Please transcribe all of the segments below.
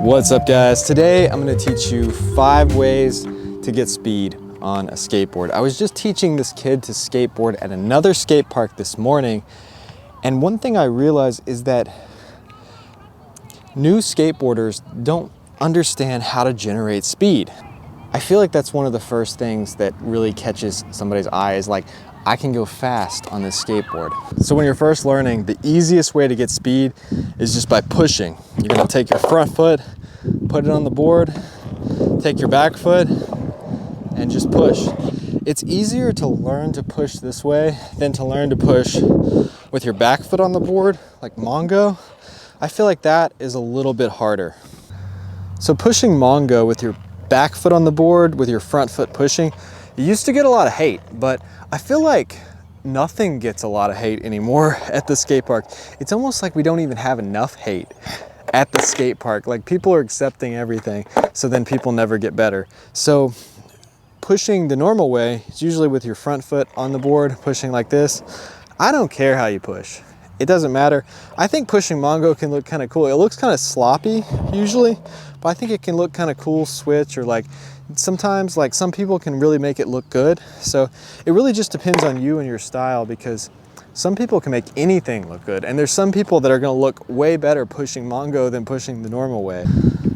What's up, guys? Today I'm going to teach you 5 ways to get speed on a skateboard. I was just teaching this kid to skateboard at another skate park this morning, and one thing I realized is that new skateboarders don't understand how to generate speed. I feel like that's one of the first things that really catches somebody's eye is like, I can go fast on this skateboard. So when you're first learning, the easiest way to get speed is just by pushing. You're gonna take your front foot, put it on the board, take your back foot, and just push. It's easier to learn to push this way than to learn to push with your back foot on the board, like Mongo. I feel like that is a little bit harder. So pushing Mongo with your back foot on the board, with your front foot pushing, it used to get a lot of hate, but I feel like nothing gets a lot of hate anymore at the skate park. It's almost like we don't even have enough hate at the skate park. Like, people are accepting everything, so then people never get better. So pushing the normal way is usually with your front foot on the board, pushing like this. I don't care how you push. It doesn't matter. I think pushing Mongo can look kind of cool. It looks kind of sloppy usually, but I think it can look kind of cool switch, or like sometimes like some people can really make it look good. So it really just depends on you and your style, because some people can make anything look good, and there's some people that are going to look way better pushing Mongo than pushing the normal way.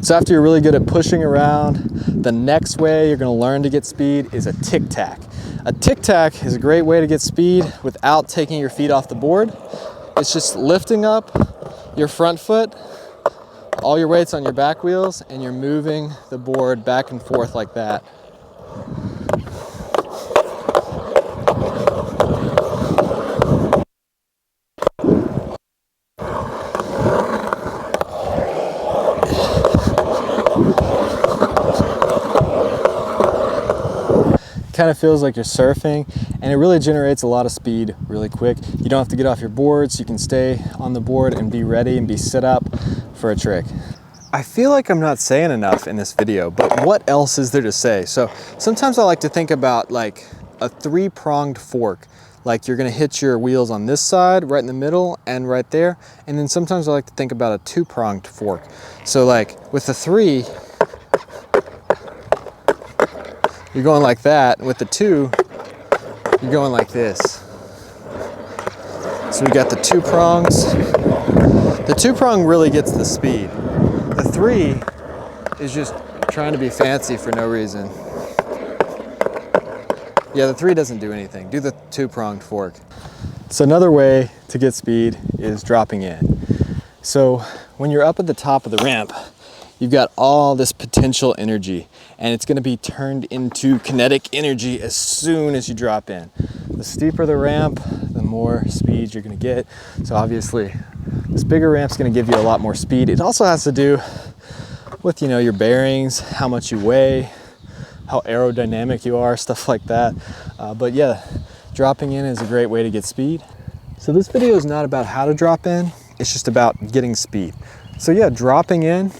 So after you're really good at pushing around, the next way you're going to learn to get speed is a Tic Tac. A Tic Tac is a great way to get speed without taking your feet off the board. It's just lifting up your front foot, all your weight's on your back wheels, and you're moving the board back and forth like that. Kind of feels like you're surfing, and it really generates a lot of speed really quick. You don't have to get off your boards. You can stay on the board and be ready and be set up for a trick. I feel like I'm not saying enough in this video, but what else is there to say? So sometimes I like to think about like a 3-pronged fork. Like, you're gonna hit your wheels on this side, right in the middle, and right there. And then sometimes I like to think about a 2-pronged fork. So like with the 3, you're going like that, and with the 2, you're going like this. So we got the 2 prongs. The 2-prong really gets the speed. The 3 is just trying to be fancy for no reason. Yeah, the 3 doesn't do anything. Do the 2-pronged fork. So another way to get speed is dropping in. So when you're up at the top of the ramp, you've got all this potential energy, and it's gonna be turned into kinetic energy as soon as you drop in. The steeper the ramp, the more speed you're gonna get. So obviously, this bigger ramp's gonna give you a lot more speed. It also has to do with, your bearings, how much you weigh, how aerodynamic you are, stuff like that. But yeah, dropping in is a great way to get speed. So this video is not about how to drop in, it's just about getting speed. So yeah, dropping in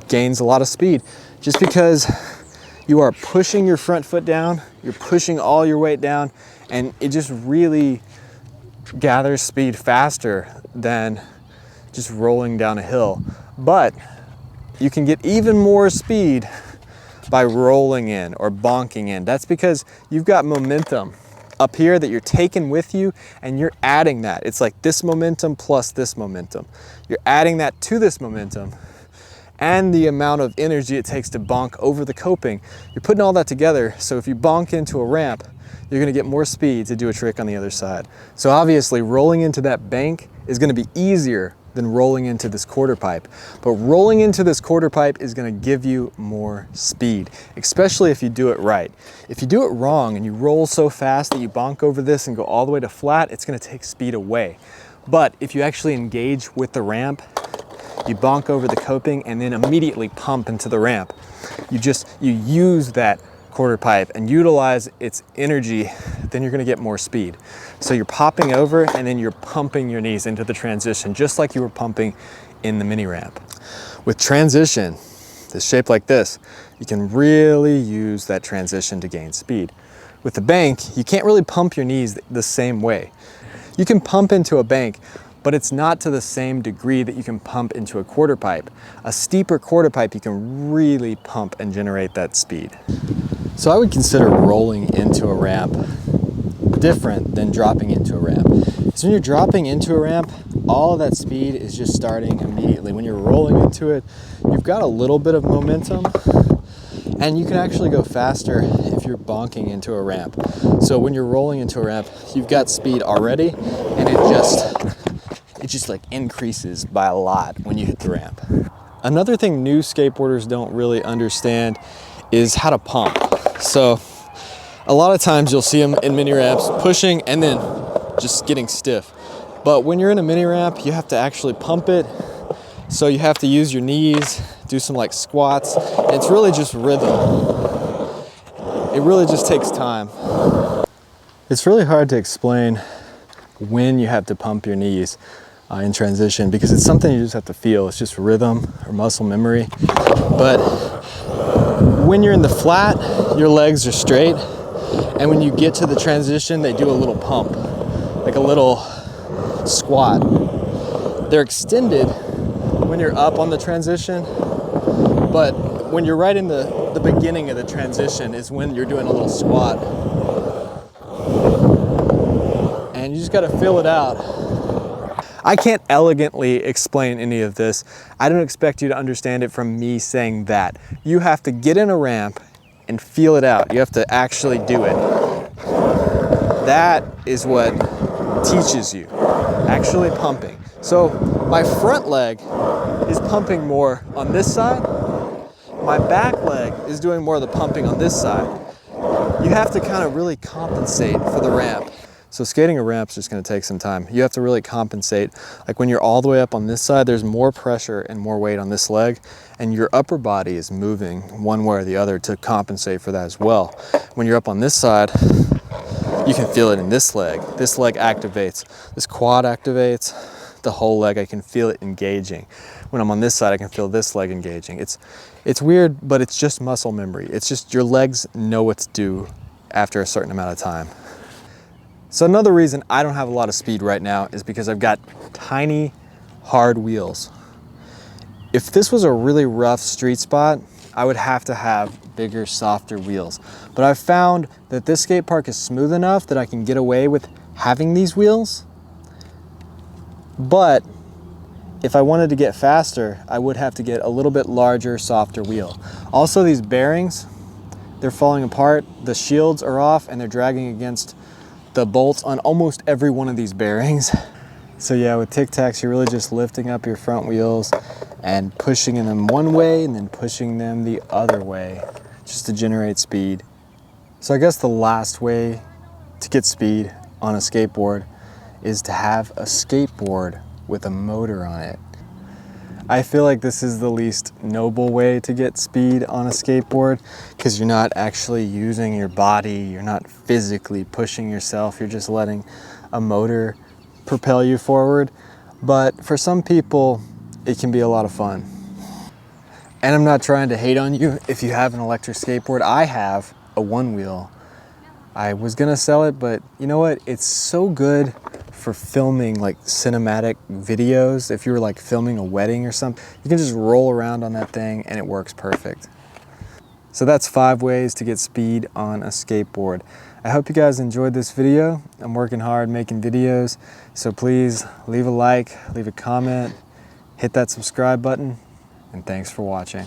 gains a lot of speed just because you are pushing your front foot down, you're pushing all your weight down, and it just really gathers speed faster than just rolling down a hill. But you can get even more speed by rolling in or bonking in. That's because you've got momentum up here that you're taking with you, and you're adding that. It's like this momentum plus this momentum. You're adding that to this momentum, and the amount of energy it takes to bonk over the coping. You're putting all that together, so if you bonk into a ramp, you're gonna get more speed to do a trick on the other side. So obviously, rolling into that bank is gonna be easier than rolling into this quarter pipe. But rolling into this quarter pipe is gonna give you more speed, especially if you do it right. If you do it wrong and you roll so fast that you bonk over this and go all the way to flat, it's gonna take speed away. But if you actually engage with the ramp, you bonk over the coping and then immediately pump into the ramp. You use that quarter pipe and utilize its energy, then you're gonna get more speed. So you're popping over and then you're pumping your knees into the transition, just like you were pumping in the mini ramp. With transition, this shape like this, you can really use that transition to gain speed. With the bank, you can't really pump your knees the same way. You can pump into a bank, but it's not to the same degree that you can pump into a quarter pipe. A steeper quarter pipe, you can really pump and generate that speed. So I would consider rolling into a ramp different than dropping into a ramp. So when you're dropping into a ramp, all of that speed is just starting immediately. When you're rolling into it, you've got a little bit of momentum, and you can actually go faster if you're bonking into a ramp. So when you're rolling into a ramp, you've got speed already, and it just like increases by a lot when you hit the ramp. Another thing new skateboarders don't really understand is how to pump. So a lot of times you'll see them in mini ramps pushing and then just getting stiff. But when you're in a mini ramp, you have to actually pump it. So you have to use your knees, do some like squats. And it's really just rhythm. It really just takes time. It's really hard to explain when you have to pump your knees in transition, because it's something you just have to feel. It's just rhythm or muscle memory. But when you're in the flat, your legs are straight. And when you get to the transition, they do a little pump, like a little squat. They're extended when you're up on the transition, but when you're right in the beginning of the transition is when you're doing a little squat. And you just gotta feel it out. I can't elegantly explain any of this. I don't expect you to understand it from me saying that. You have to get in a ramp and feel it out. You have to actually do it. That is what teaches you, actually pumping. So my front leg is pumping more on this side. My back leg is doing more of the pumping on this side. You have to kind of really compensate for the ramp. So skating a ramp is just going to take some time. You have to really compensate. Like when you're all the way up on this side, there's more pressure and more weight on this leg, and your upper body is moving one way or the other to compensate for that as well. When you're up on this side, you can feel it in this leg. This leg activates. This quad activates. The whole leg, I can feel it engaging. When I'm on this side, I can feel this leg engaging. It's weird, but it's just muscle memory. It's just your legs know what to do after a certain amount of time. So another reason I don't have a lot of speed right now is because I've got tiny, hard wheels. If this was a really rough street spot, I would have to have bigger, softer wheels. But I've found that this skate park is smooth enough that I can get away with having these wheels. But if I wanted to get faster, I would have to get a little bit larger, softer wheel. Also, these bearings, they're falling apart. The shields are off and they're dragging against the bolts on almost every one of these bearings. So yeah, with Tic Tacs, you're really just lifting up your front wheels and pushing them one way and then pushing them the other way just to generate speed. So I guess the last way to get speed on a skateboard is to have a skateboard with a motor on it. I feel like this is the least noble way to get speed on a skateboard, because you're not actually using your body, you're not physically pushing yourself, you're just letting a motor propel you forward. But for some people, it can be a lot of fun. And I'm not trying to hate on you if you have an electric skateboard. I have a one wheel. I was gonna sell it, but you know what? It's so good for filming like cinematic videos. If you were like filming a wedding or something, you can just roll around on that thing and it works perfect. So that's 5 ways to get speed on a skateboard. I hope you guys enjoyed this video. I'm working hard making videos, so please leave a like, leave a comment, hit that subscribe button, and thanks for watching.